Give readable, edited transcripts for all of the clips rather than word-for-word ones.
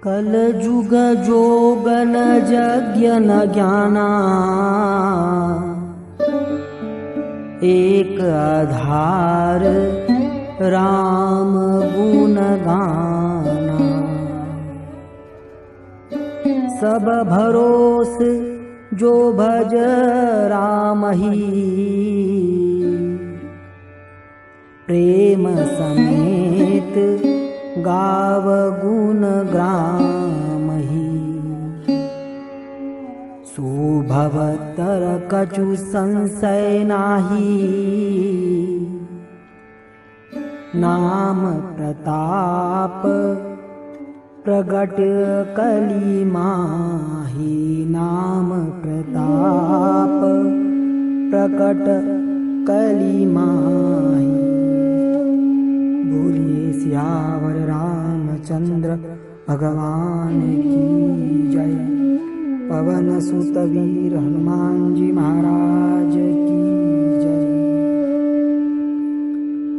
कल जुग जोग न यज्ञ न ज्ञाना, एक आधार राम गुण गाना। सब भरोस जो भज राम ही, प्रेम समेत गाव गुण ग्राम ही। सुभवतर कछु संशय नाही, नाम प्रताप प्रगट कली माही। नाम प्रताप प्रकट कली माही। बोलिए सियावर रामचंद्र भगवान की जय। पवन सुत वीर हनुमान जी महाराज की जय।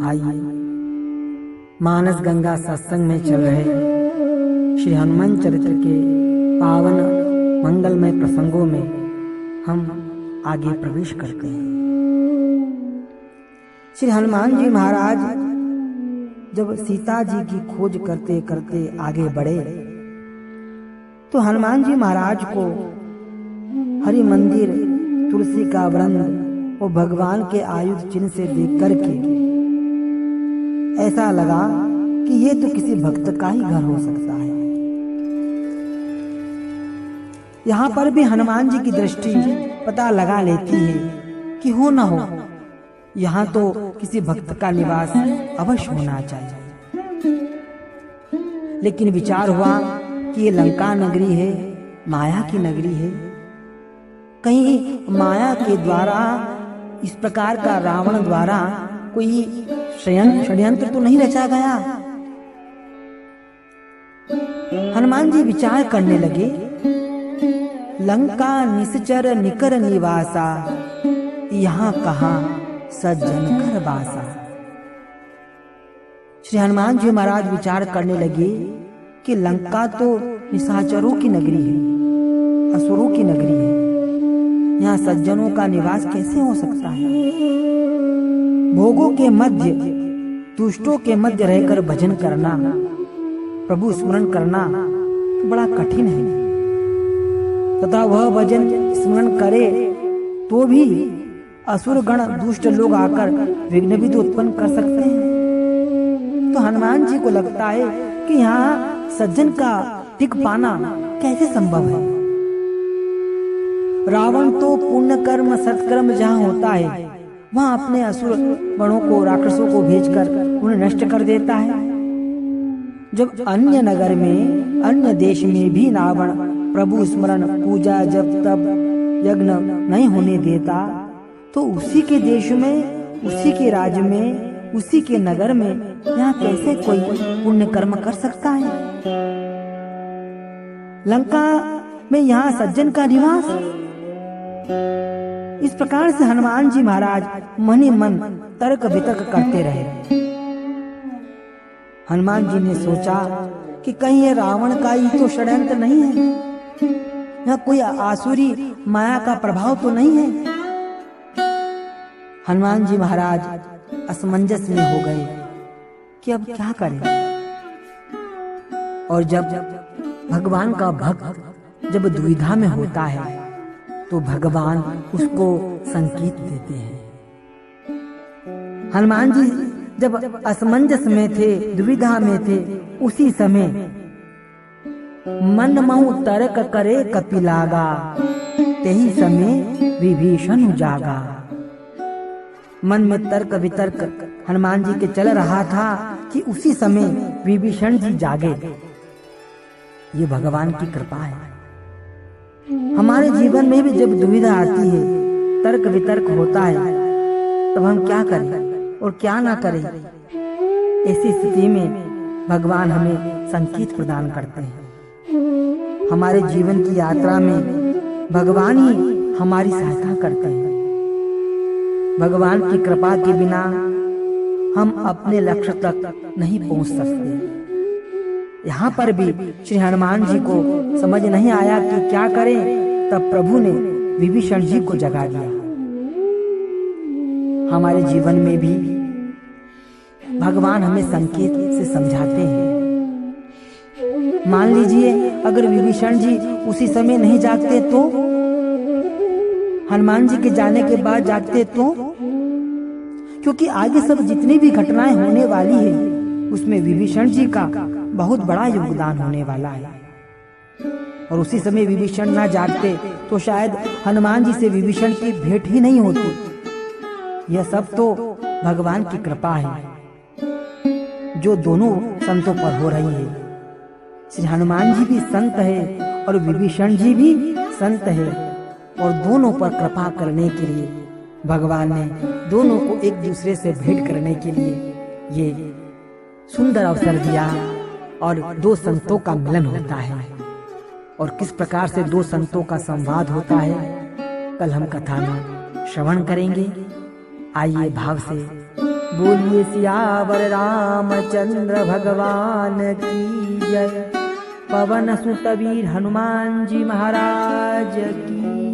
आइए मानस गंगा सत्संग में चल रहे श्री हनुमान चरित्र के पावन मंगलमय प्रसंगों में हम आगे प्रवेश करते हैं। श्री हनुमान जी महाराज जब सीता जी की खोज करते करते आगे बढ़े तो हनुमान जी महाराज को हरि मंदिर, तुलसी का वृंद और भगवान के आयुध चिन्ह से देख करके ऐसा लगा कि ये तो किसी भक्त का ही घर हो सकता है। यहाँ पर भी हनुमान जी की दृष्टि पता लगा लेती है कि हो न हो यहाँ तो किसी भक्त का निवास अवश्य होना चाहिए। लेकिन विचार हुआ कि ये लंका नगरी है, माया की नगरी है, कहीं माया के द्वारा इस प्रकार का रावण द्वारा कोई षड्यंत्र तो नहीं रचा गया। हनुमान जी विचार करने लगे, लंका निश्चर निकर निवासा, यहाँ कहाँ सज्जन कर बासा। श्री हनुमान जी महाराज विचार करने लगे कि लंका तो निशाचरों की नगरी है, असुरों की नगरी है, यहाँ सज्जनों का निवास कैसे हो सकता है। भोगों के मध्य, दुष्टों के मध्य रहकर भजन करना, प्रभु स्मरण करना तो बड़ा कठिन है। तथा वह भजन स्मरण करे तो भी असुर गण दुष्ट लोग आकर विघ्न भी तो उत्पन्न कर सकते हैं। तो हनुमान जी को लगता है कि यहाँ सज्जन का टिक पाना कैसे संभव है। रावण तो पुण्य कर्म सत्कर्म जहाँ होता है वहाँ अपने असुर गणों को, राक्षसों को भेजकर उन्हें नष्ट कर देता है। जब अन्य नगर में, अन्य देश में भी रावण प्रभु स्मरण, पूजा, जप, तप, यज्ञ नहीं होने देता तो उसी के देश में, उसी के राज्य में, उसी के नगर में यहाँ कैसे कोई पुण्य कर्म कर सकता है। लंका में यहाँ सज्जन का निवास। इस प्रकार से हनुमान जी महाराज मन ही मन तर्क वितर्क करते रहे। हनुमान जी ने सोचा कि कहीं ये रावण का ही तो षड्यंत्र नहीं है, यहाँ कोई आसुरी माया का प्रभाव तो नहीं है। हनुमान जी महाराज असमंजस में हो गए कि अब क्या करें। और जब भगवान का भक्त जब दुविधा में होता है तो भगवान उसको संकेत देते हैं। हनुमान जी जब असमंजस में थे, दुविधा में थे, उसी समय मन महु तर्क करे कपिलागा, तेही समय विभीषण जागा। मन में तर्क वितर्क हनुमान जी के चल रहा था कि उसी समय विभीषण जी जागे। ये भगवान की कृपा है। हमारे जीवन में भी जब दुविधा आती है, तर्क वितर्क होता है, तब हम क्या करें और क्या ना करें। ऐसी स्थिति में भगवान हमें संकेत प्रदान करते हैं। हमारे जीवन की यात्रा में भगवान ही हमारी सहायता करते हैं। भगवान की कृपा के बिना हम अपने लक्ष्य तक नहीं पहुंच सकते। यहाँ पर भी श्री हनुमान जी को समझ नहीं आया कि क्या करें। तब प्रभु ने विभीषण जी को जगा दिया। हमारे जीवन में भी भगवान हमें संकेत से समझाते हैं। मान लीजिए अगर विभीषण जी उसी समय नहीं जागते तो, हनुमान जी के जाने के बाद जागते तो, क्योंकि आगे सब जितनी भी घटनाएं होने वाली है उसमें विभीषण जी का बहुत बड़ा योगदान होने वाला है। और उसी समय विभीषण ना जागते तो शायद हनुमान जी से विभीषण की भेंट ही नहीं होती। यह सब तो भगवान की कृपा है जो दोनों संतों पर हो रही है। श्री हनुमान जी भी संत है और विभीषण जी भी संत है, और दोनों पर कृपा करने के लिए भगवान ने दोनों को एक दूसरे से भेंट करने के लिए ये सुंदर अवसर दिया और दो संतों का मिलन होता है। और किस प्रकार से दो संतों का संवाद होता है कल हम कथा में श्रवण करेंगे। आइए भाव से बोलिए सियावर रामचंद्र भगवान की जय। पवन सुत वीर हनुमान जी महाराज की